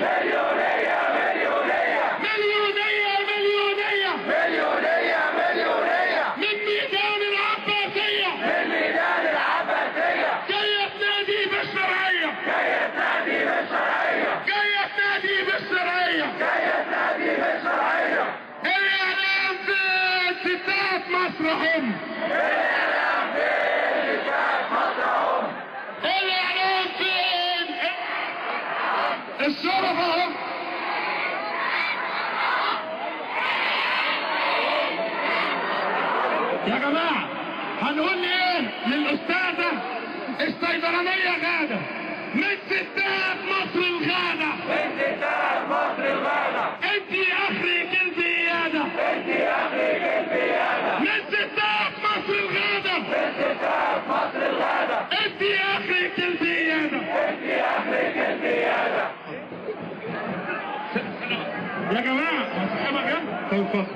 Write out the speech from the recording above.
مليونية مليونية مليونية مليونية مليونية مليونية من ميدان العباسية من ميدان العباسية جاية تنادي بالشرعية جاية تنادي بالشرعية جاية تنادي بالشرعية جاية تنادي بالشرعية. الإعلام فين ستات مصر هم الإعلام فين ستات مصر هم الإعلام فين الشرطة هم يا جماعة هنقول ايه للأستاذة الصيدلانية غادة من ستات مصر الغادة من ستات مصر الغادة انتي اخرك الزيادة انتي اخرك الزيادة من ستات مصر الغادة من ستات مصر الغادة انتي اخرك الزيادة انتي اخرك الزيادة. يا جماعة طب اتفضل.